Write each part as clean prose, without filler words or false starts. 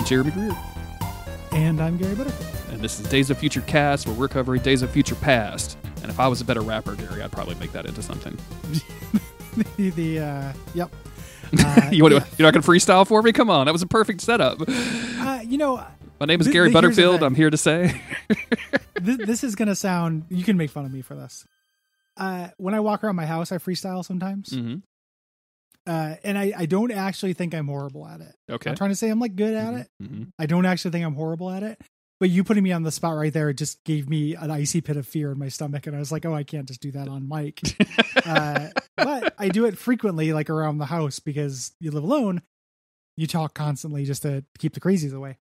I'm Jeremy Greer. And I'm Gary Butterfield. And this is Days of Future Cast, where we're covering Days of Future Past. And if I was a better rapper, Gary, I'd probably make that into something. Yep. You're not going to freestyle for me? Come on, that was a perfect setup. My name is Gary Butterfield. I'm here to say. This is going to sound... You can make fun of me for this. When I walk around my house, I freestyle sometimes. Mm-hmm. And I don't actually think I'm horrible at it. Okay. I'm trying to say I'm like good at it. Mm-hmm. I don't actually think I'm horrible at it. But you putting me on the spot right there, it just gave me an icy pit of fear in my stomach. And I was like, oh, I can't just do that on mic. But I do it frequently, like around the house, because you live alone. You talk constantly just to keep the crazies away.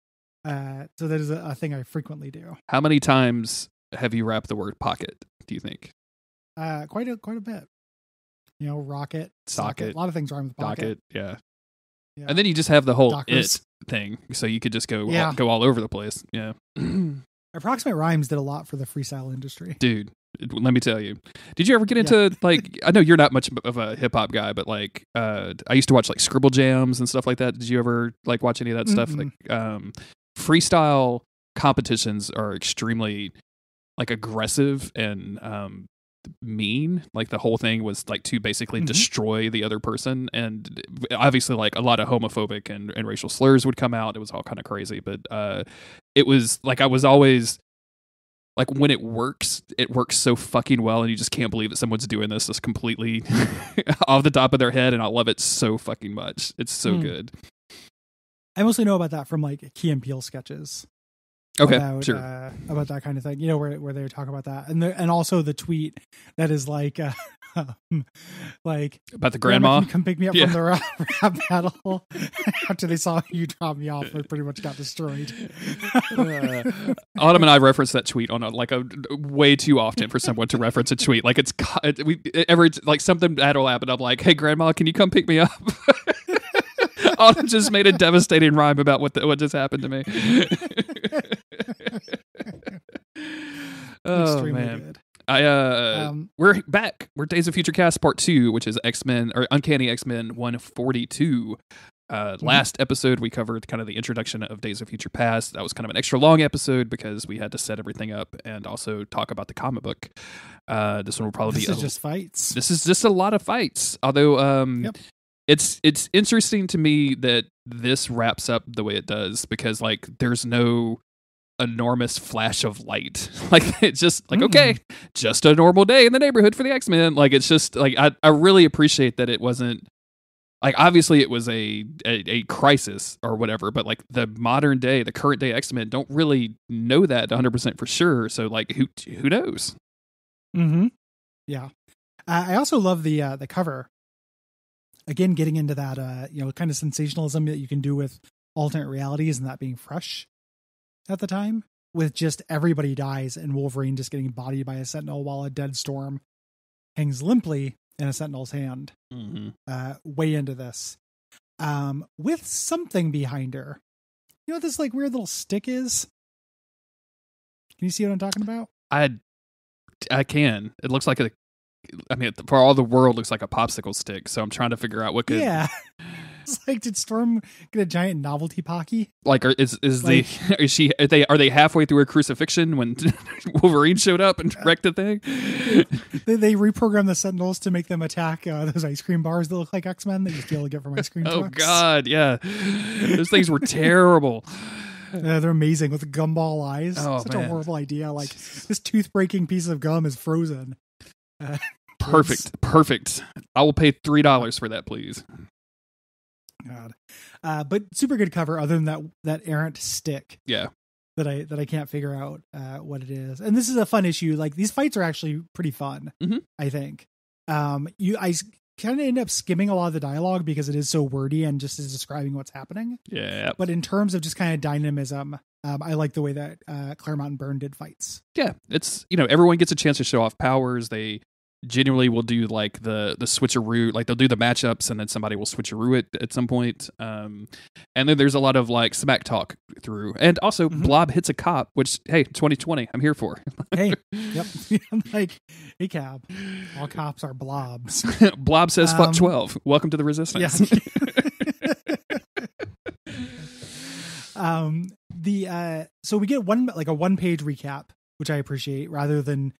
So that is a thing I frequently do. How many times have you rapped the word pocket, do you think? Quite a bit. Rocket, socket. A lot of things rhyme with pocket. Yeah. And then you just have the whole Dockers. it thing, so you could just go all over the place. Yeah. Approximate Rhymes did a lot for the freestyle industry. Dude, let me tell you. Did you ever get into, I know you're not much of a hip-hop guy, but, I used to watch, Scribble Jams and stuff like that. Did you ever, watch any of that stuff? Freestyle competitions are extremely, aggressive and mean. The whole thing was to basically destroy the other person, and obviously a lot of homophobic and racial slurs would come out. It was all kind of crazy, but it was I was always when it works so fucking well, and you just can't believe that someone's doing this just completely off the top of their head, and I love it so fucking much. It's so good. I mostly know about that from Key and Peele sketches. Okay, sure. About that kind of thing, where they talk about that, and also the tweet that is about the grandma. Come pick me up from the rap battle. After they saw you drop me off, I pretty much got destroyed. Autumn and I reference that tweet on a way too often for someone to reference a tweet. Something bad will happen. I'm like, hey grandma, can you come pick me up? Autumn just made a devastating rhyme about what just happened to me. Extremely man, good. We're back. We're Days of Future Cast Part 2, which is X-Men or Uncanny X-Men 142. Last episode we covered kind of the introduction of Days of Future Past. That was kind of an extra long episode because we had to set everything up and also talk about the comic book. This one will probably be just fights. This is just a lot of fights. Although It's interesting to me that this wraps up the way it does, because there's no enormous flash of light. It's just okay, just a normal day in the neighborhood for the X-Men. It's just I really appreciate that it wasn't obviously it was a crisis or whatever, but the modern day, the current day X-Men don't really know that 100% for sure. So who knows? Yeah. I also love the cover. Again, getting into that, kind of sensationalism that you can do with alternate realities, and that being fresh at the time, with just everybody dies and Wolverine just getting bodied by a Sentinel while a dead Storm hangs limply in a Sentinel's hand. Way into this, with something behind her. You know what this weird little stick is? Can you see what I'm talking about? I can. It looks like for all the world, looks like a popsicle stick. So I'm trying to figure out what could. Yeah, it's did Storm get a giant novelty Pocky? Are they halfway through her crucifixion when Wolverine showed up and wrecked the thing? They reprogrammed the Sentinels to make them attack those ice cream bars that look like X-Men that you used to be able to get from ice cream trucks. Oh God, yeah, those things were terrible. They're amazing with gumball eyes. Oh, Such a horrible idea. This tooth-breaking piece of gum is frozen. Perfect. I will pay $3 for that, please. God, but super good cover. Other than that errant stick, that I can't figure out what it is. And this is a fun issue. These fights are actually pretty fun. I think. I kind of end up skimming a lot of the dialogue because it is so wordy and just is describing what's happening. Yeah. But in terms of just kind of dynamism, I like the way that Claremont and Byrne did fights. Yeah, it's everyone gets a chance to show off powers. They generally will do the switcheroo, they'll do the matchups and then somebody will switcheroo it at some point. And then there's a lot of smack talk through, and also Blob hits a cop, which 2020, I'm here for. Hey, yep. Hey Cab, all cops are blobs. Blob says fuck 12. Welcome to the resistance. Yeah. So we get a 1-page recap, which I appreciate, rather than,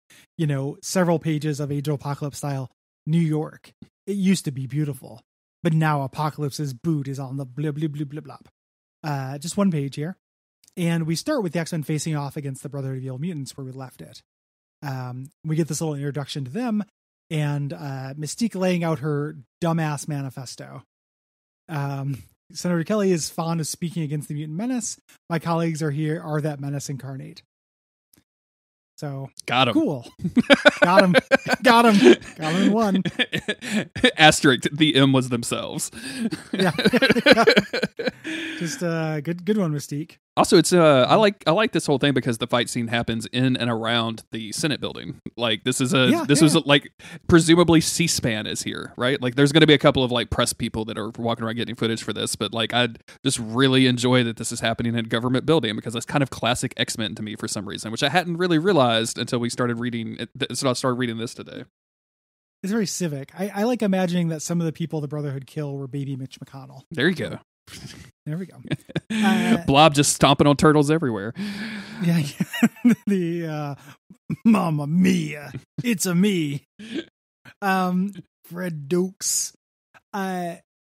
several pages of Age of Apocalypse style New York. It used to be beautiful, but now Apocalypse's boot is on the blah, blah, blah, blah, blah. Just 1 page here. And we start with the X-Men facing off against the Brotherhood of Evil Mutants where we left it. We get this little introduction to them and Mystique laying out her dumbass manifesto. Senator Kelly is fond of speaking against the mutant menace. My colleagues are that menace incarnate. So got him. Cool. Got him. Got him in one. Asterisk. The M was themselves. Yeah. Just good one, Mystique. Also, it's I like this whole thing because the fight scene happens in and around the Senate building. Like this was like presumably C-SPAN is here, right? Like there's going to be a couple of like press people that are walking around getting footage for this, but like I just really enjoy that this is happening in a government building because that's kind of classic X-Men to me for some reason, which I hadn't really realized until we started reading it. So I started reading this today. It's very civic. I like imagining that some of the people the Brotherhood kill were baby Mitch McConnell. There you go. There we go. Blob just stomping on turtles everywhere. Yeah. The Mamma Mia, it's a me. Fred Dukes.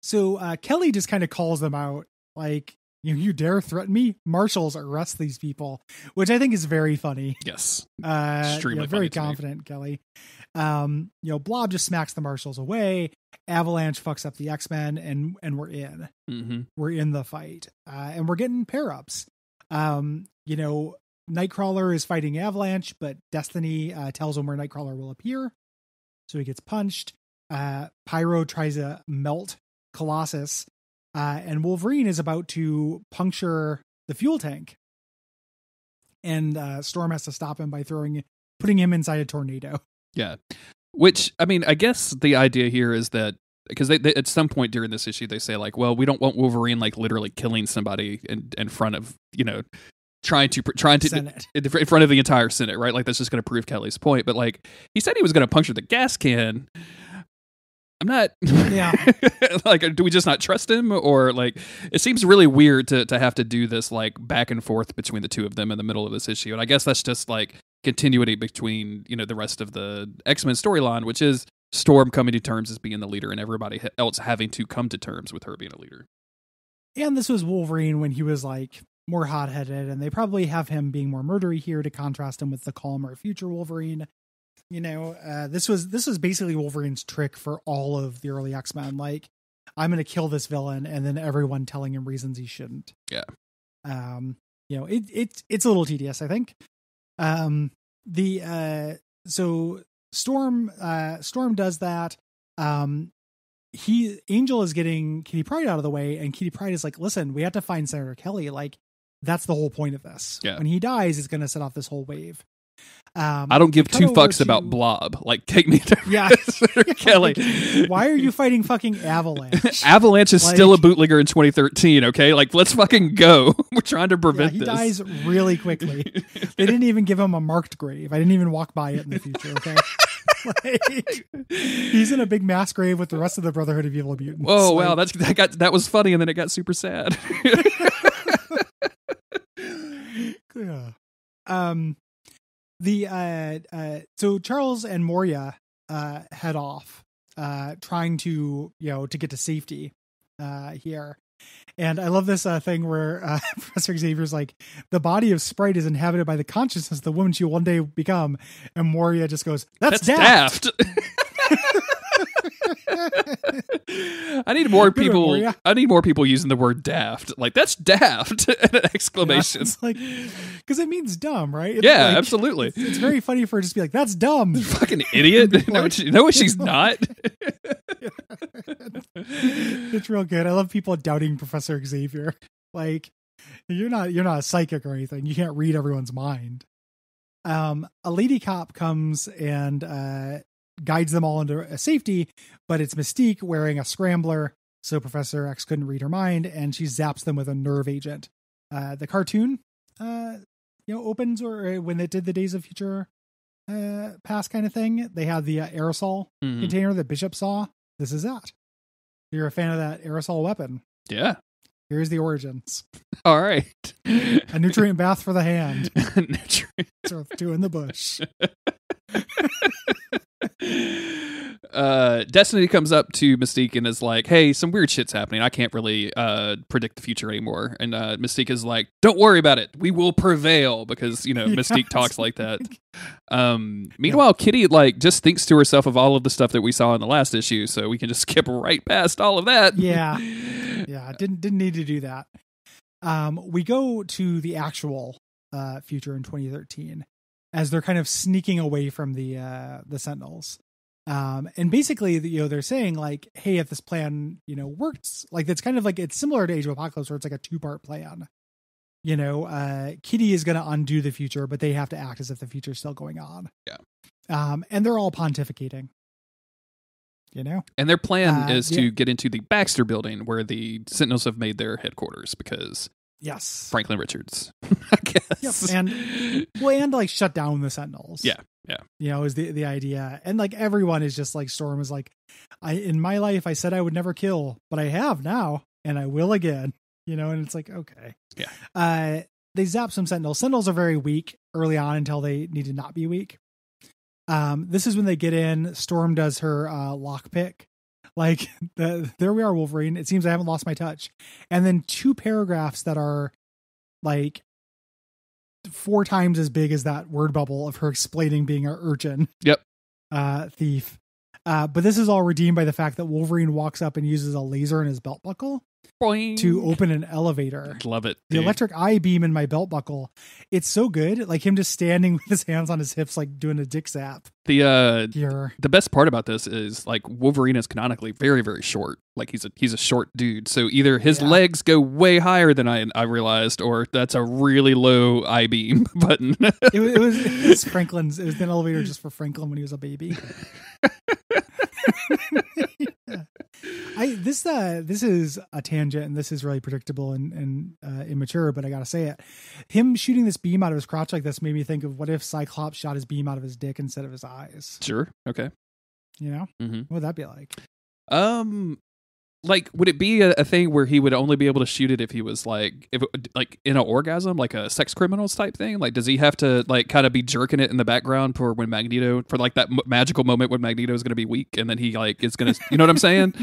So Kelly just kind of calls them out, like, you dare threaten me? Marshals, arrest these people, which I think is very funny. Yes. Extremely very confident, Kelly. Blob just smacks the Marshals away. Avalanche fucks up the X-Men and we're in. Mm-hmm. We're in the fight. And we're getting pair-ups. Nightcrawler is fighting Avalanche, but Destiny tells him where Nightcrawler will appear. So he gets punched. Pyro tries to melt Colossus. And Wolverine is about to puncture the fuel tank. And Storm has to stop him by putting him inside a tornado. Yeah. Which, I mean, I guess the idea here is that, because they at some point during this issue, they say like, well, we don't want Wolverine like literally killing somebody in front of, trying to Senate. In front of the entire Senate, right? Like that's just going to prove Kelly's point. But like he said he was going to puncture the gas can. I'm not. Yeah. Like, do we just not trust him, or like it seems really weird to have to do this like back and forth between the two of them in the middle of this issue, and I guess that's just like continuity between the rest of the X-Men storyline, which is Storm coming to terms as being the leader and everybody else having to come to terms with her being a leader. And this was Wolverine when he was like more hot-headed, and they probably have him being more murdery here to contrast him with the calmer future Wolverine. This was basically Wolverine's trick for all of the early X-Men. Like, I'm going to kill this villain, and then everyone telling him reasons he shouldn't. Yeah. It's a little tedious, I think. So Storm does that. Angel is getting Kitty Pryde out of the way, and Kitty Pryde is like, listen, we have to find Senator Kelly. Like, that's the whole point of this. Yeah. When he dies, it's going to set off this whole wave. I don't give two fucks about Blob. Like, take me to Senator Kelly. Like, why are you fighting fucking Avalanche? Avalanche is still a bootlegger in 2013, okay? Like, let's fucking go. We're trying to prevent this. He dies really quickly. They didn't even give him a marked grave. I didn't even walk by it in the future, okay? Like, he's in a big mass grave with the rest of the Brotherhood of Evil Mutants. Oh, wow. That was funny, and then it got super sad. Yeah. So Charles and Moria head off, trying to get to safety here. And I love this thing where Professor Xavier's like, the body of Sprite is inhabited by the consciousness of the woman she will one day become. And Moria just goes, that's daft. I need more people. I need more people using the word daft. Like, that's daft! An exclamation. Yeah, like, because it means dumb, right? Yeah, like, absolutely. It's very funny for her to just be like, that's dumb. You fucking idiot. No, she's not. It's real good. I love people doubting Professor Xavier. Like, you're not a psychic or anything. You can't read everyone's mind. A lady cop comes and guides them all into safety, but it's Mystique wearing a scrambler, so Professor X couldn't read her mind, and she zaps them with a nerve agent. The cartoon opens, or when it did the Days of Future Past kind of thing, they had the aerosol container that Bishop saw. This is that. You're a fan of that aerosol weapon. Yeah. Here's the origins. All right. A nutrient bath for the hand. Nutrient. So two in the bush. Destiny comes up to Mystique and is like, hey, some weird shit's happening. I can't really predict the future anymore. And Mystique is like, don't worry about it. We will prevail, because, Mystique talks like that. Meanwhile, Kitty just thinks to herself of all of the stuff that we saw in the last issue, so we can just skip right past all of that. Yeah. Didn't need to do that. We go to the actual future in 2013 as they're kind of sneaking away from the Sentinels. And basically, they're saying like, hey, if this plan, works, like, it's kind of like, it's similar to Age of Apocalypse, where it's like a 2-part plan. Kitty is going to undo the future, but they have to act as if the future is still going on. Yeah. And they're all pontificating. And their plan is to get into the Baxter building, where the Sentinels have made their headquarters, because yes, Franklin Richards, I guess. Yep. And like shut down the Sentinels. Yeah. Is the idea. And like everyone is just like, Storm is like, in my life, I said I would never kill, but I have now, and I will again, and it's like, okay. Yeah. They zap some Sentinels. Sentinels are very weak early on until they need to not be weak. This is when they get in. Storm does her lockpick. Like, there we are, Wolverine. It seems I haven't lost my touch. And then 2 paragraphs that are like 4 times as big as that word bubble of her explaining being an urchin. Yep. Thief. But this is all redeemed by the fact that Wolverine walks up and uses a laser in his belt buckle. Boing. To open an elevator. Love it. The electric eye beam in my belt buckle. It's so good. Like him just standing with his hands on his hips, like doing a dick zap. The best part about this is like Wolverine is canonically very, very short. Like he's a short dude. So either his legs go way higher than I realized, or that's a really low eye beam button. it was Franklin's. It was an elevator just for Franklin when he was a baby. This is a tangent, and this is really predictable and immature, but I gotta say it. Him shooting this beam out of his crotch like this made me think of, what if Cyclops shot his beam out of his dick instead of his eyes? Sure. Okay. Mm-hmm. What would that be like? Like, would it be a thing where he would only be able to shoot it if he was like in an orgasm, like a sex criminals type thing? Like, does he have to like kind of be jerking it in the background for when Magneto, for like that magical moment when Magneto is going to be weak, and then he like is going to, you know what I'm saying?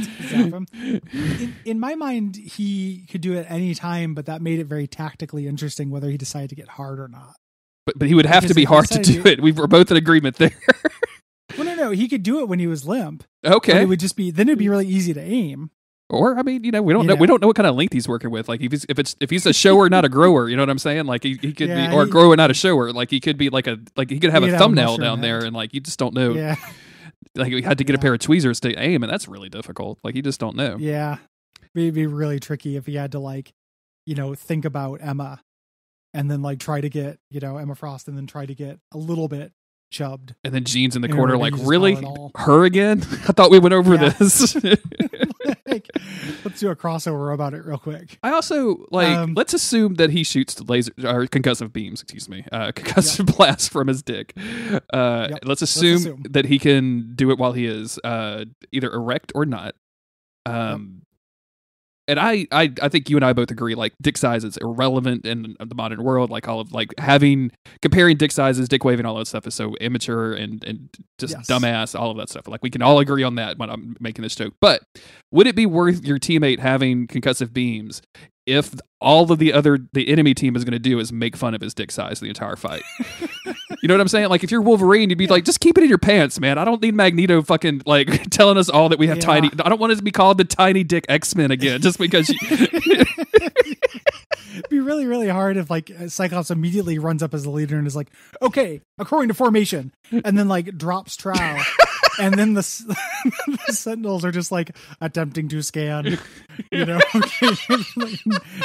In my mind, he could do it any time, but that made it very tactically interesting whether he decided to get hard or not. But he would have to be hard to do it. We were both in agreement there. Well, no, he could do it when he was limp. Okay, it would just be, then it'd be really easy to aim. Or, I mean, we don't know. We don't know what kind of length he's working with. Like, if he's a shower, not a grower, you know what I'm saying? Like, he could be, or a grower, not a shower. Like, he could be he could have a thumbnail down there, and like, you just don't know. Yeah. Like, we had to get a pair of tweezers to aim, and that's really difficult. Like, you just don't know. Yeah, it'd be really tricky if he had to think about Emma, and then try to get Emma Frost, and then try to get a little bit chubbed, and then Jean's in the corner like, really, her again? I thought we went over this. Let's do a crossover about it real quick. I also let's assume that he shoots the laser or concussive beams, concussive blasts from his dick. Let's assume that he can do it while he is either erect or not. And I think you and I both agree, like, dick size is irrelevant in the modern world. Like, all of comparing dick sizes, dick waving, all that stuff is so immature and just dumbass, all of that stuff. Like, we can all agree on that when I'm making this joke. But would it be worth your teammate having concussive beams if all of the enemy team is going to do is make fun of his dick size the entire fight? You know what I'm saying? Like, if you're Wolverine, you'd be like, just keep it in your pants, man. I don't need Magneto fucking telling us all that we have tiny. I don't want it to be called the Tiny Dick X-Men again, just because. It'd be really, really hard if Cyclops immediately runs up as the leader and is like, "Okay, according to formation," and then drops trowel. And then the Sentinels are just attempting to scan,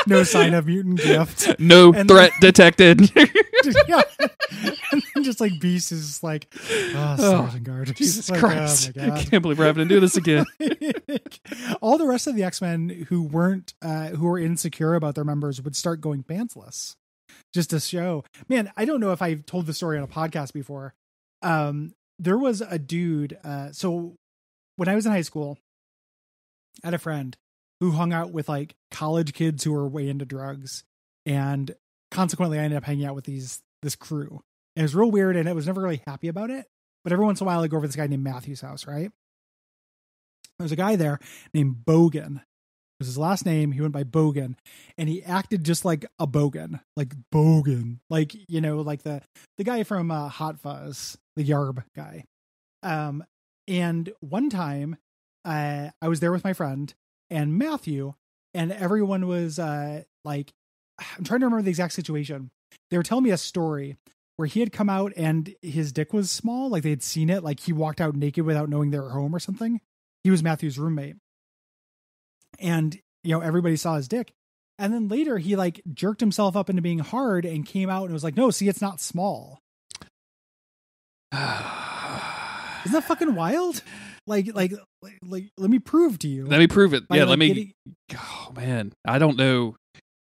no sign of mutant gift, no threat detected. And then just Beast is Sergeant Guard. Jesus Christ! Oh my God. I can't believe we're having to do this again. All the rest of the X-Men who were insecure about their members would start going pantsless, just to show. Man, I don't know if I've told the story on a podcast before. There was a dude. So when I was in high school, I had a friend who hung out with like college kids who were way into drugs. And consequently, I ended up hanging out with this crew. And it was real weird, and I was never really happy about it. But every once in a while, I go over to this guy named Matthew's house, right? There's a guy there named Bogan. Was his last name. He went by Bogan, and he acted just like a Bogan, like Bogan, like, you know, like the guy from Hot Fuzz, the Yarb guy. And one time, I was there with my friend and Matthew, and everyone was like, I'm trying to remember the exact situation. They were telling me a story where he had come out and his dick was small, like they had seen it, like he walked out naked without knowing they were home or something. He was Matthew's roommate. And, you know, everybody saw his dick. And then later he like jerked himself up into being hard and came out and was like, no, see, it's not small. Isn't that fucking wild? Like, let me prove to you. Let me prove it. Yeah, like, let me. Oh man, I don't know.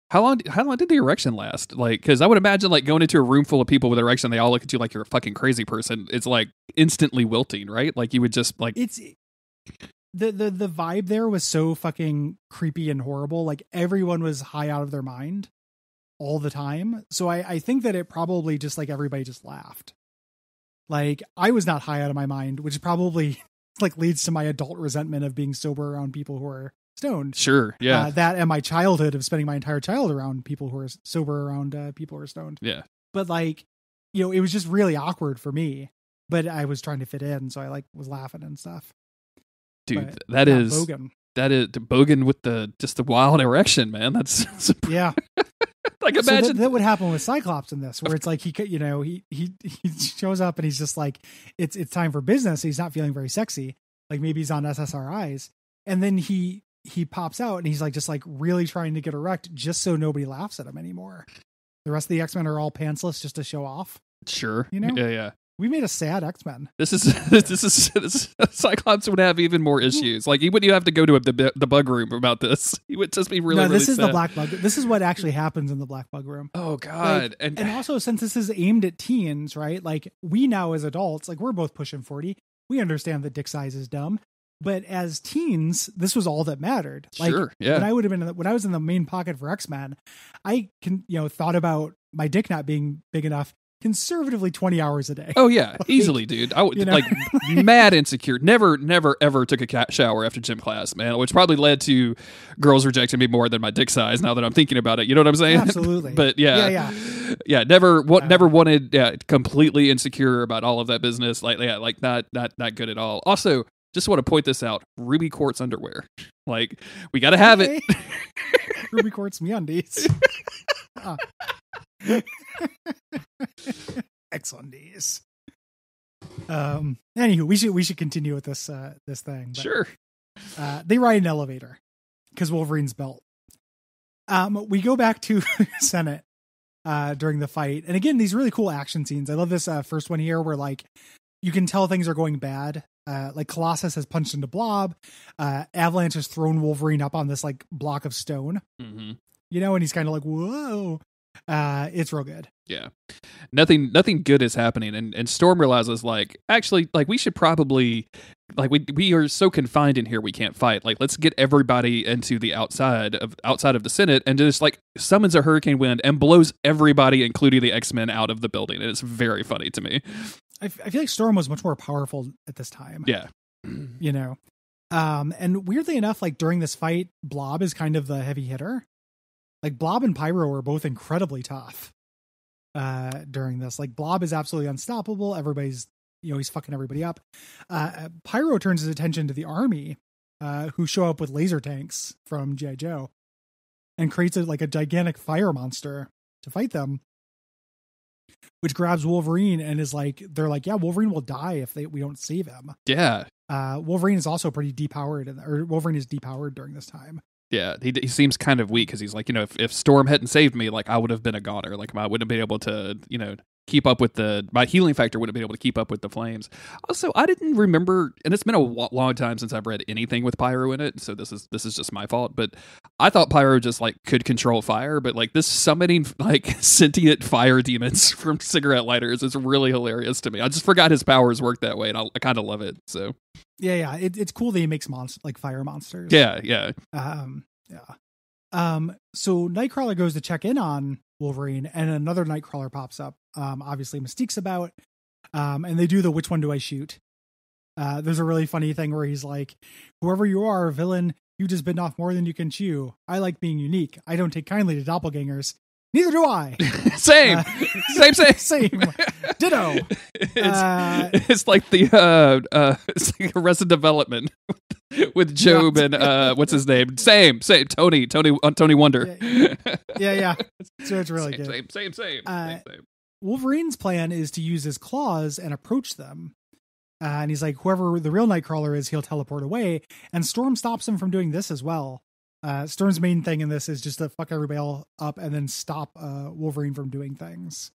How long did the erection last? Like, because I would imagine like going into a room full of people with erection, they all look at you like you're a fucking crazy person. It's like instantly wilting, right? Like you would just like it's. The vibe there was so fucking creepy and horrible. Like everyone was high out of their mind all the time. So I think that it probably just like everybody just laughed. Like I was not high out of my mind, which probably like leads to my adult resentment of being sober around people who are stoned. Sure. Yeah. That and my childhood of spending my entire childhood around people who are sober around people who are stoned. Yeah. But like, you know, it was just really awkward for me, but I was trying to fit in. So I like was laughing and stuff. Dude, but, that is Bogan. That is Bogan with the wild erection, man. That's yeah. Like imagine that would happen with Cyclops in this, where it's like he shows up and he's just like it's time for business. He's not feeling very sexy, like maybe he's on SSRIs, and then he pops out and he's like just like really trying to get erect just so nobody laughs at him anymore. The rest of the X-Men are all pantsless just to show off. Sure, you know, yeah. We made a sad X-Men. This is Cyclops would have even more issues. Like he wouldn't even have to go to the bug room about this. He would just be really. No, this is sad. the Black Bug. This is what actually happens in the Black Bug room. Oh God! Like, and also since this is aimed at teens, right? Like we now as adults, like we're both pushing 40. We understand that dick size is dumb, but as teens, this was all that mattered. Like, sure, yeah. When I was in the main pocket for X-Men, I thought about my dick not being big enough. Conservatively 20 hours a day. Oh yeah, like, easily, dude. I would like mad insecure. Never ever took a shower after gym class, man, which probably led to girls rejecting me more than my dick size. Now that I'm thinking about it, you know what I'm saying? Absolutely. But yeah. Never wanted completely insecure about all of that business. Like not good at all. Also, just want to point this out: Ruby Quartz underwear. Like we got to have it. Ruby Quartz MeUndies. X-Undies. Anywho, we should continue with this thing. But, sure. They ride an elevator because Wolverine's belt. We go back to Senate during the fight, and again, these really cool action scenes. I love this first one here where like you can tell things are going bad. Like Colossus has punched into Blob. Avalanche has thrown Wolverine up on this like block of stone. Mm-hmm. You know, and he's kind of like, whoa. It's real good. Yeah. Nothing good is happening. And Storm realizes like, actually, like we should probably like we are so confined in here we can't fight. Like let's get everybody into the outside of the Senate and just like summons a hurricane wind and blows everybody, including the X-Men, out of the building. And it's very funny to me. I feel like Storm was much more powerful at this time. Yeah. You know. And weirdly enough, like during this fight, Blob is kind of the heavy hitter. Like Blob and Pyro are both incredibly tough during this. Like Blob is absolutely unstoppable. Everybody's, he's fucking everybody up. Pyro turns his attention to the army, who show up with laser tanks from G.I. Joe, and creates a gigantic fire monster to fight them, which grabs Wolverine and is like, they're like, yeah, Wolverine will die if we don't save him. Yeah. Wolverine is also pretty depowered, or Wolverine is depowered during this time. Yeah, he seems kind of weak because he's like, if Storm hadn't saved me, like I would have been a goner. Like I wouldn't have been able to, keep up with my healing factor wouldn't be able to keep up with the flames. Also, I didn't remember, and it's been a long time since I've read anything with pyro in it, so this is just my fault, but I thought pyro just like could control fire, but like this summoning like sentient fire demons from cigarette lighters is really hilarious to me. I just forgot his powers work that way, and I kind of love it. So yeah, it's cool that he makes like fire monsters. Yeah. So Nightcrawler goes to check in on Wolverine, and another Nightcrawler pops up. Obviously Mystique's about, and they do the "which one do I shoot?" There's a really funny thing where he's like, "Whoever you are, villain, you just bitten off more than you can chew. I like being unique. I don't take kindly to doppelgangers. Neither do I." Same. Ditto. It's like it's like Arrested Development with Job and what's his name? Same. Tony Wonder. Yeah. So it's really good. Same. Wolverine's plan is to use his claws and approach them. And he's like, whoever the real Nightcrawler is, he'll teleport away. And Storm stops him from doing this as well. Storm's main thing in this is just to fuck everybody all up and then stop Wolverine from doing things.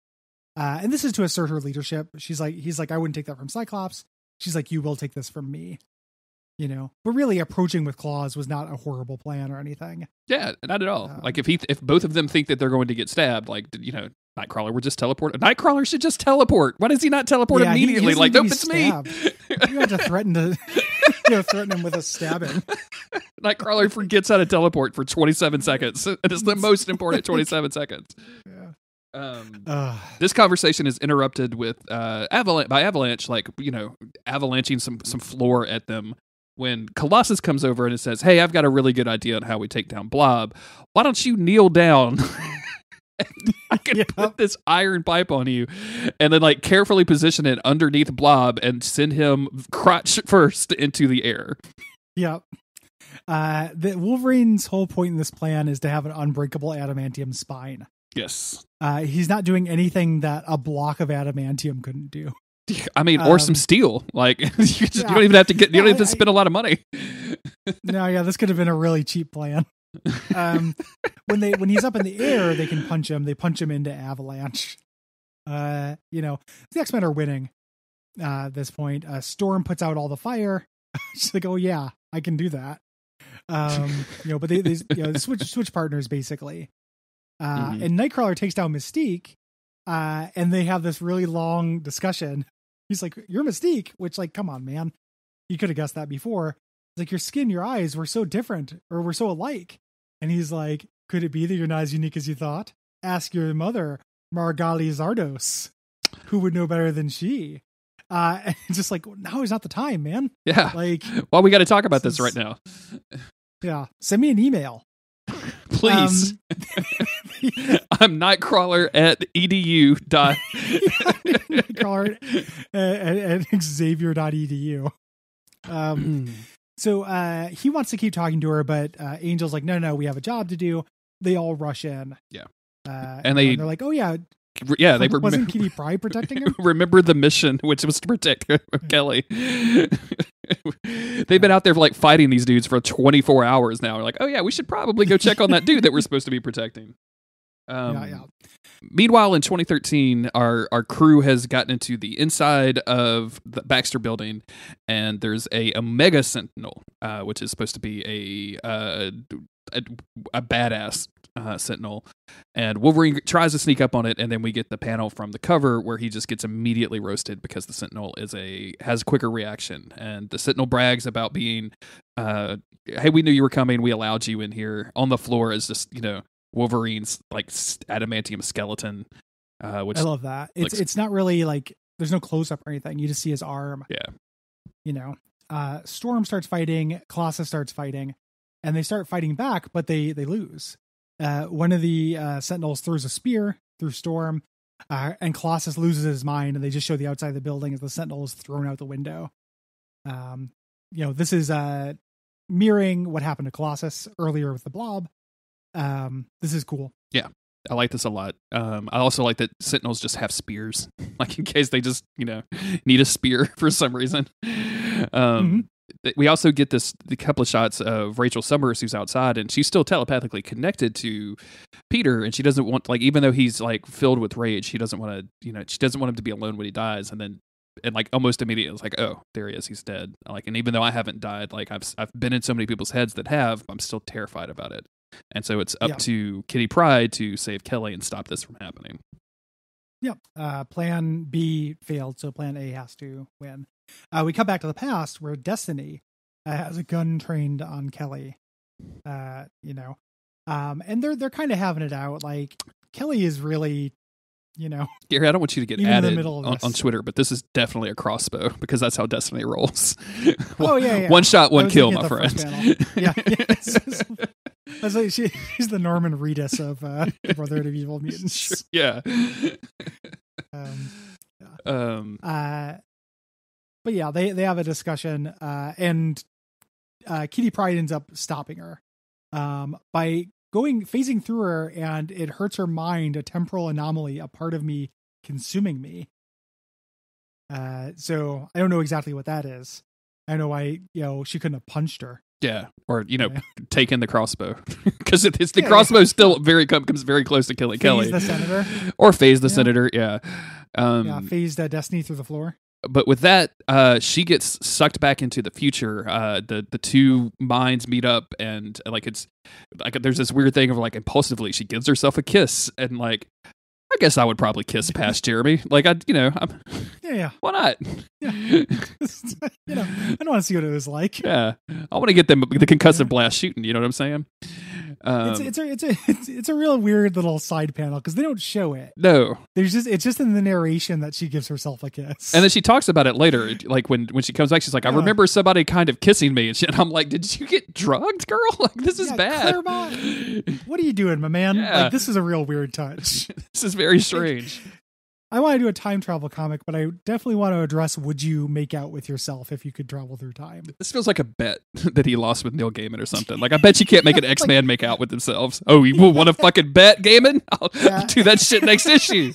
And this is to assert her leadership. He's like, I wouldn't take that from Cyclops. She's like, you will take this from me. You know, but really approaching with claws was not a horrible plan or anything. Yeah, not at all. Like if both of them think that they're going to get stabbed, like, you know, Nightcrawler would just teleport. Nightcrawler should just teleport. Why does he not teleport immediately? He like, nope, it's me. You have to threaten him with a stabbing. Nightcrawler forgets how to teleport for 27 seconds. It is the most important 27 seconds. Yeah. This conversation is interrupted with Avalanche, like, you know, avalanching some floor at them. When Colossus comes over and it says, "Hey, I've got a really good idea on how we take down Blob. Why don't you kneel down? I can put this iron pipe on you," and then like carefully position it underneath Blob and send him crotch first into the air. Yep. The Wolverine's whole point in this plan is to have an unbreakable adamantium spine. Yes. He's not doing anything that a block of adamantium couldn't do. I mean, or some steel. Like you don't even have to you don't have to spend a lot of money. No, yeah, this could have been a really cheap plan. When he's up in the air, they can punch him. They punch him into Avalanche. You know, the X-Men are winning at this point. Storm puts out all the fire. She's like, "Oh yeah, I can do that." You know, but they switch partners basically. And Nightcrawler takes down Mystique, and they have this really long discussion. He's like, "You're Mystique," which, like, come on, man, you could have guessed that before. Like, your skin, your eyes were so different, or were so alike. And he's like, "Could it be that you're not as unique as you thought? Ask your mother, Margali Zardos, who would know better than she." And just like, now is not the time, man. Yeah. Like, well, we got to talk about this right now. Yeah. Send me an email. Please. I'm Nightcrawler at edu. Nightcrawler at Xavier.edu. So he wants to keep talking to her, but Angel's like, no, we have a job to do. They all rush in. Yeah. And they're like, oh yeah. Yeah, they wasn't Kitty Pryde protecting him? Remember the mission, which was to protect Kelly. They've been out there like fighting these dudes for 24 hours now. We're like, oh yeah, we should probably go check on that dude that we're supposed to be protecting. Meanwhile, in 2013, our crew has gotten into the inside of the Baxter building, and there's a Omega Sentinel, which is supposed to be a badass Sentinel. And Wolverine tries to sneak up on it, and then we get the panel from the cover where he just gets immediately roasted because the Sentinel has quicker reaction, and the Sentinel brags about being, "Hey, we knew you were coming. We allowed you in here." On the floor is just, you know, Wolverine's like adamantium skeleton. Which I love that. It's not really like there's no close up or anything. You just see his arm. Yeah. You know, Storm starts fighting. Colossus starts fighting, and they start fighting back, but they lose. One of the Sentinels throws a spear through Storm, and Colossus loses his mind, and they just show the outside of the building as the Sentinel is thrown out the window. You know, this is mirroring what happened to Colossus earlier with the Blob. This is cool. Yeah, I like this a lot. I also like that Sentinels just have spears, like in case they just, you know, need a spear for some reason. we also get the couple of shots of Rachel Summers who's outside, and she's still telepathically connected to Peter, and she doesn't want, like, even though he's like filled with rage, she doesn't want to, she doesn't want him to be alone when he dies. And like almost immediately it's like, oh, there he is, he's dead. Like, and even though I haven't died, like I've been in so many people's heads that have, I'm still terrified about it. And so it's up to Kitty Pryde to save Kelly and stop this from happening. Yep. Plan B failed, so Plan A has to win. We come back to the past where Destiny has a gun trained on Kelly. And they're kind of having it out. Like, Kelly is really, Gary, I don't want you to get added on Twitter, but this is definitely a crossbow because that's how Destiny rolls. One shot, one kill, my friend. Yeah. That's like she's the Norman Reedus of the Brotherhood of Evil Mutants. Sure, yeah. But yeah, they have a discussion, and Kitty Pryde ends up stopping her by phasing through her, and it hurts her mind, a temporal anomaly, a part of me consuming me. So I don't know exactly what that is. I know why, she couldn't have punched her. Yeah, or taken the crossbow because the crossbow still comes very close to killing Kelly. The senator, or phase the senator. Yeah, phased Destiny through the floor. But with that, she gets sucked back into the future. The two minds meet up, and like it's like there's this weird thing of like impulsively she gives herself a kiss, and like I guess I would probably kiss past Jeremy. Like I'm why not? Yeah. I don't want to see what it was like. Yeah, I want to get the concussive blast shooting. You know what I'm saying? It's a real weird little side panel because they don't show it. No, it's just in the narration that she gives herself a kiss, and then she talks about it later. Like when she comes back, she's like, "I remember somebody kind of kissing me," and I'm like, "Did you get drugged, girl? Like this is bad. Claremont, what are you doing, my man? Yeah. Like this is a real weird touch. This is very strange." I want to do a time travel comic, but I definitely want to address: would you make out with yourself if you could travel through time? This feels like a bet that he lost with Neil Gaiman or something. Like, I bet you can't make an X-Man make out with themselves. Oh, you want to fucking bet, Gaiman? I'll do that shit next issue.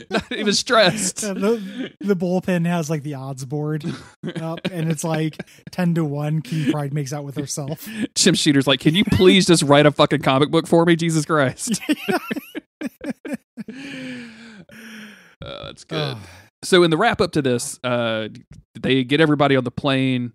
Not even stressed. The bullpen has like the odds board up, and it's like 10-1. Kitty Pryde makes out with herself. Jim Shooter's like, can you please just write a fucking comic book for me? Jesus Christ. That's good. So in the wrap up to this, they get everybody on the plane.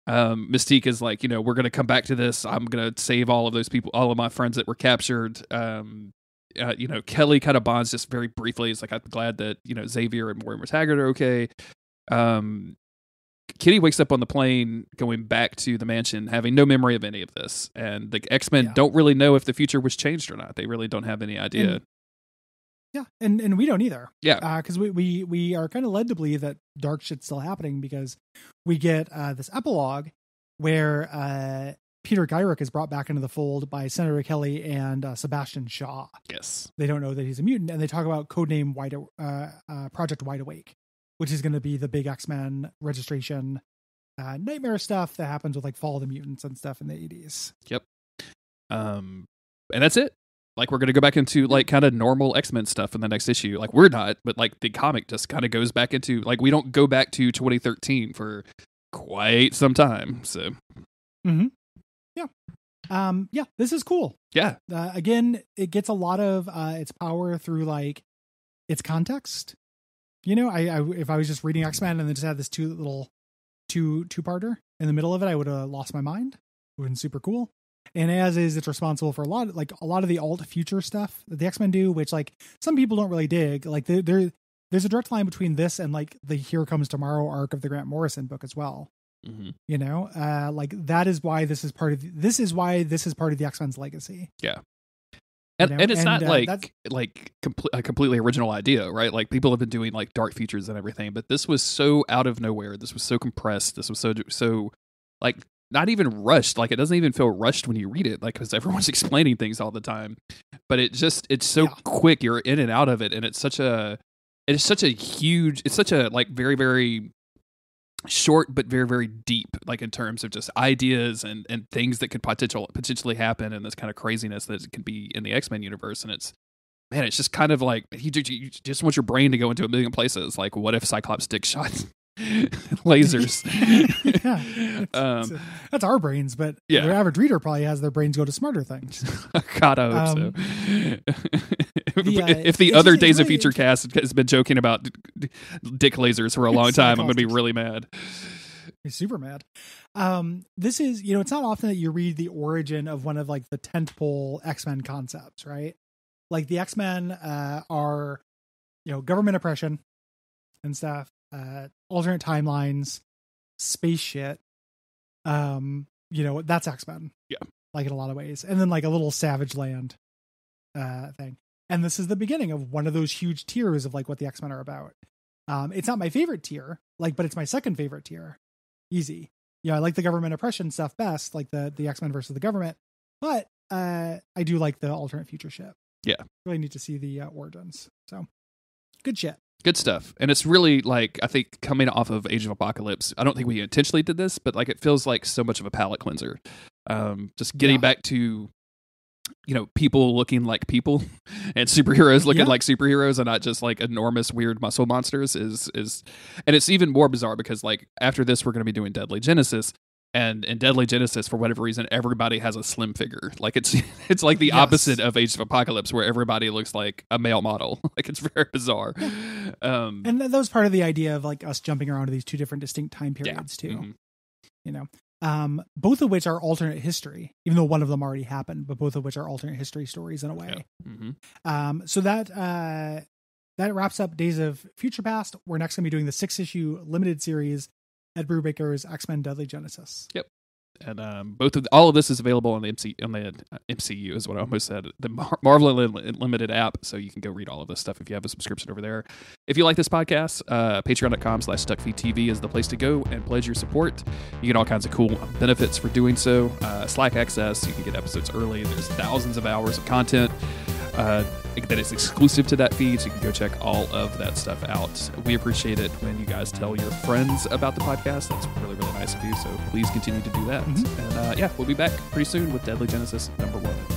Mystique is like, we're going to come back to this. I'm going to save all of those people, all of my friends that were captured. Kelly kind of bonds just very briefly. It's like, I'm glad that, Xavier and Moira Taggart are okay. Kitty wakes up on the plane going back to the mansion, having no memory of any of this. And the X-Men don't really know if the future was changed or not. They really don't have any idea. And we don't either. Yeah. Because we are kind of led to believe that dark shit's still happening because we get this epilogue where Peter Gyrick is brought back into the fold by Senator Kelly and Sebastian Shaw. Yes. They don't know that he's a mutant, and they talk about codename Project Wide Awake, which is going to be the big X-Men registration nightmare stuff that happens with like Fall of the Mutants and stuff in the 80s. Yep. And that's it. Like, we're going to go back into like kind of normal X-Men stuff in the next issue. Like, we're not, but like the comic just kind of goes back into like, we don't go back to 2013 for quite some time. So, this is cool. Yeah. Again, it gets a lot of its power through like its context. I if I was just reading X-Men and then just had this two-parter in the middle of it, I would have lost my mind. It would have been super cool. And as is, it's responsible for a lot of the alt future stuff that the X-Men do, which like some people don't really dig. Like there's a direct line between this and like the Here Comes Tomorrow arc of the Grant Morrison book as well. Mm-hmm. Like that is why this is part of the X-Men's legacy. Yeah. And it's not like a completely original idea, right? Like people have been doing like dark futures and everything, but this was so out of nowhere. This was so compressed. This was so like not even rushed. Like it doesn't even feel rushed when you read it, like because everyone's explaining things all the time. But it's so quick. You're in and out of it, and it's such a like very, very short but very, very deep, like in terms of just ideas and things that could potentially happen, and this kind of craziness that can be in the X-Men universe. And it's just kind of like you just want your brain to go into a million places. Like, what if Cyclops' dick shot Lasers. Yeah. That's our brains, but yeah. the average reader probably has their brains go to smarter things. God, I hope so. If the other Days of Future cast has been joking about dick lasers for a long time, I'm going to be really mad. He's super mad. This is, it's not often that you read the origin of one of like the tentpole X-Men concepts, right? Like the X-Men are, government oppression and stuff, alternate timelines, space shit. That's X-Men. Yeah. Like in a lot of ways. And then like a little Savage Land thing. And this is the beginning of one of those huge tiers of like what the X-Men are about. It's not my favorite tier, but it's my second favorite tier. Easy. I like the government oppression stuff best, like the X-Men versus the government. But I do like the alternate future shit. Yeah. Really need to see the origins. So good shit. Good stuff. And it's really like, I think coming off of Age of Apocalypse, I don't think we intentionally did this, but like it feels like so much of a palate cleanser. Just getting back to, people looking like people and superheroes looking like superheroes and not just like enormous weird muscle monsters is and it's even more bizarre because like after this we're going to be doing Deadly Genesis. And in Deadly Genesis, for whatever reason, everybody has a slim figure. Like it's like the opposite of Age of Apocalypse, where everybody looks like a male model. Like it's very bizarre. And that was part of the idea of like us jumping around to these two different distinct time periods too. Mm-hmm. Both of which are alternate history, even though one of them already happened, but both of which are alternate history stories in a way. Yeah. Mm-hmm. So that wraps up Days of Future Past. We're next going to be doing the 6-issue limited series. Ed Brubaker's X-Men Deadly Genesis. Yep. And all of this is available on the MCU is what I almost said, the Marvel Unlimited app, so you can go read all of this stuff if you have a subscription over there. If you like this podcast, patreon.com/Duckfeed.tv is the place to go and pledge your support. You get all kinds of cool benefits for doing so. Slack access, you can get episodes early. There's thousands of hours of content that is exclusive to that feed, so you can go check all of that stuff out. We appreciate it when you guys tell your friends about the podcast. That's really, really nice of you, so please continue to do that. Mm-hmm. And we'll be back pretty soon with Deadly Genesis #1.